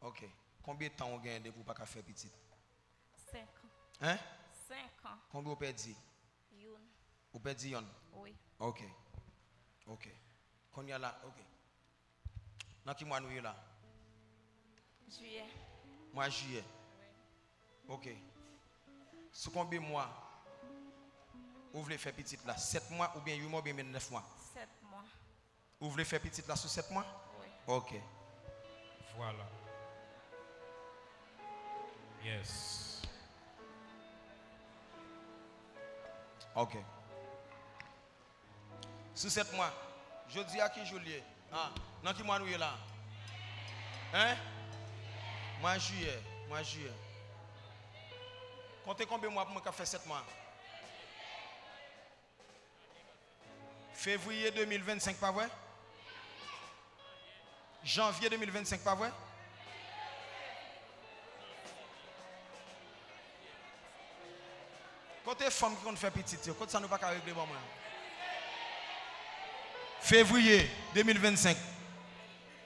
Ok. Combien de temps on gagne pour pas faire petit? 5 ans. Hein? 5 ans. Combien vous perdez? Youn. Vous perdez yon? Oui. Ok. Ok. Qu'on y a là? Ok. Dans qui mois nous y là? Juillet. Mois juillet. Ok. Sous combien de mois vous voulez faire petit là? 7 mois ou bien 8 mois ou bien 9 mois? 7 mois. Vous voulez faire petit là sous 7 mois? Oui. Ok. Voilà. Yes. Ok. Sous 7 mois, je dis à qui Juillet? Ah, dans qui mois nous est là? Hein? Mois juillet. Mois juillet. Comptez combien de mois pour moi faire 7 mois? Février 2025, pas vrai? Janvier 2025, pas vrai? Côté femme qui compte faire petite, côté ça nous pas régler bon moi. Février 2025.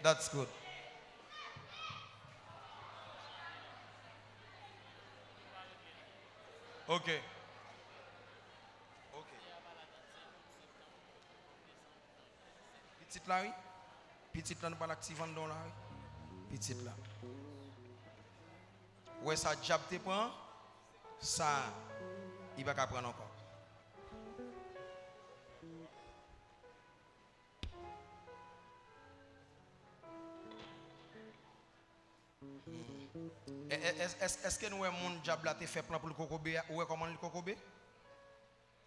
That's good. Ok. Ok. Petite là, oui. Petite là, nous pas l'actif en don là, oui. Petite là. Ouais, ça jab te prend. Ça, il va pas prendre encore. Est-ce que nous avons mon jab là te fait plan pour le cocobé? Ou comment le cocobé?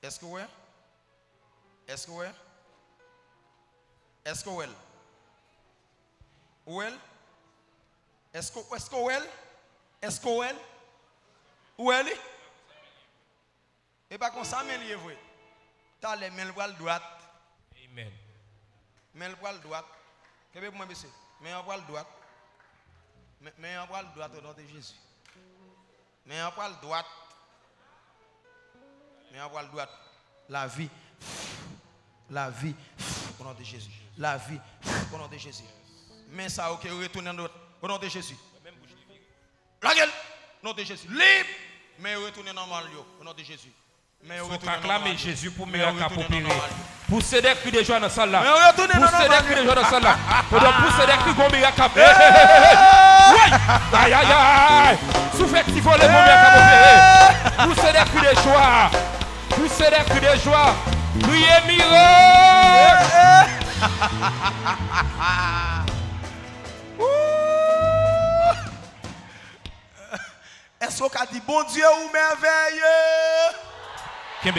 Est-ce que ouais? Est-ce que ouais? Est-ce que ouais? Well? Est-ce que well? Est-ce que well? Well? Et pas comme ça mais lié vrai. T'as les mains le droite. Amen. Main le droite. Que veut moi baisser? Main le droite. Mais on parle droite au nom de Jésus. Mais on parle droite. Mais on parle droite. La vie. La vie au nom de Jésus. La vie au nom de Jésus. Mais ça, ok, retourne au nom de Jésus. La gueule au nom de Jésus. Libre. Mais retourne normal au nom de Jésus. Mais faut acclamer Jésus pour meilleur cap opérer. Pousser des cris de joie dans celle là. Pousser des cris de joie dans celle là. Pousser des cris comme meilleur cap. Aïe aïe aïe. Souffle qui vole le meilleur cap opérer. Pousser des cris de joie. Pousser des cris de joie. Priez miracle. Est-ce qu'on a dit bon Dieu ou merveilleux? Kembe.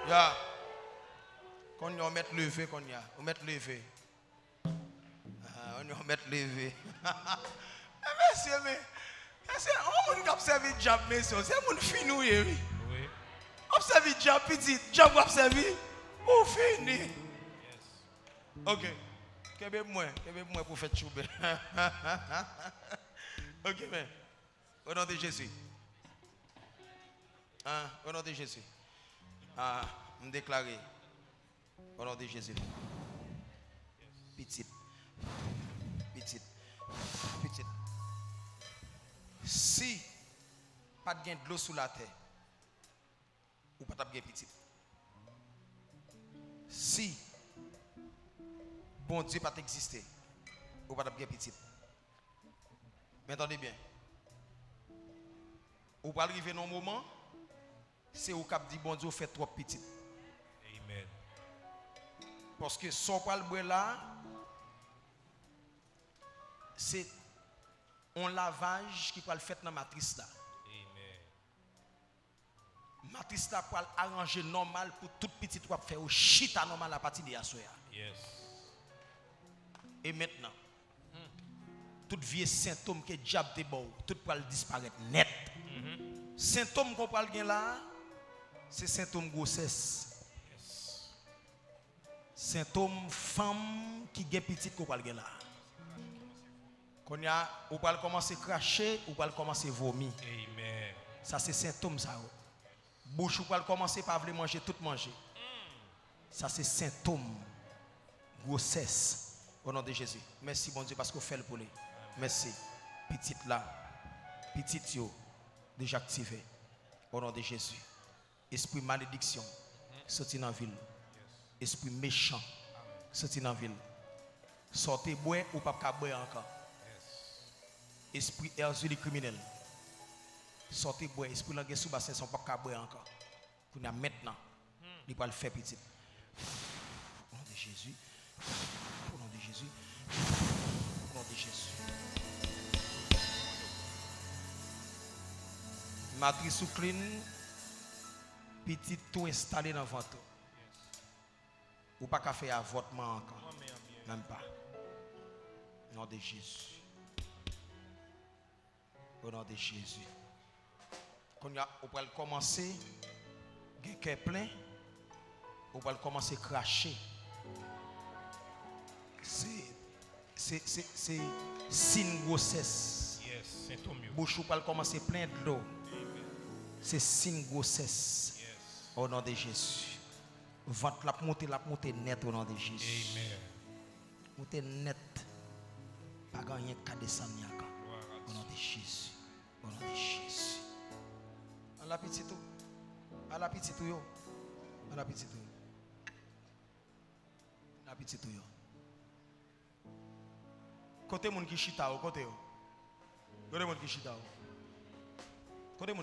Ya. Quand on met levé, on met levé. On met levé. Monsieur, mais on va observer le job, monsieur. C'est mon finouille, oui. Observer le job, petit. Job observer. Ou fini. Ok. Qu'est-ce que moi pour faire choube? Ok, mais. Au nom de Jésus. Au nom de Jésus. Me déclarer. Au nom de Jésus. Petite. Si pas de l'eau sous la terre, ou pas de petite. Si bon Dieu pas exister, ou pas de petite. Mais attendez bien. Ou pas arriver dans un moment, c'est au cap dit bon Dieu fait trop petite. Amen. Parce que son pas le bois là, c'est un lavage qui va le faire dans la matrice là. Amen. Matrice là pour arranger normal pour toute petite pour faire au chita normal à partir de la soya. Yes. Et maintenant, tout vieux symptôme que diable te bon, tout pour disparaître net. Symptôme qu'on parle là, c'est symptôme grossesse. Symptôme femme qui est petite qu'on parle là. Quand y a, ou pas commencer à cracher, ou pas commencer à vomir. Amen. Ça c'est symptôme ça. Bouche ou pas commencer par vouloir manger tout manger. Ça c'est symptôme grossesse. Au nom de Jésus. Merci, bon Dieu, parce qu'on fait le poulet. Merci. Petite là. Petite yo. Déjà activé. Au nom de Jésus. Esprit malédiction. Sorti dans la ville. Esprit méchant. Sorti dans la ville. Sortez boire ou pas boire encore. Esprit erzuli criminel. Sortez boire. Esprit langue sous bassin sont pas boire encore. Pour nous maintenant. Il va le faire petit. Au nom de Jésus. Au nom de Jésus. Au nom de Jésus. Matrice ou clean. Petit tout installé dans le ventre. Ou pas qu'à faire avortement encore. Même pas. Au nom de Jésus. Au nom de Jésus. Quand on va commencer, le cœur plein, on va commencer à cracher. C'est signe grossesse. Bouche va commencer plein de l'eau. C'est signe grossesse. Au nom de Jésus. Ventre la monter net au nom de Jésus. Amen. Monter net. Pas gagner qu'à descendre. Au nom de Jésus. Au nom de Jésus. À la petite tout. À la petite tout. À la petite tout. À la petite tout. Côté moun qui chita, côté. Côté moun qui chita. Côté moun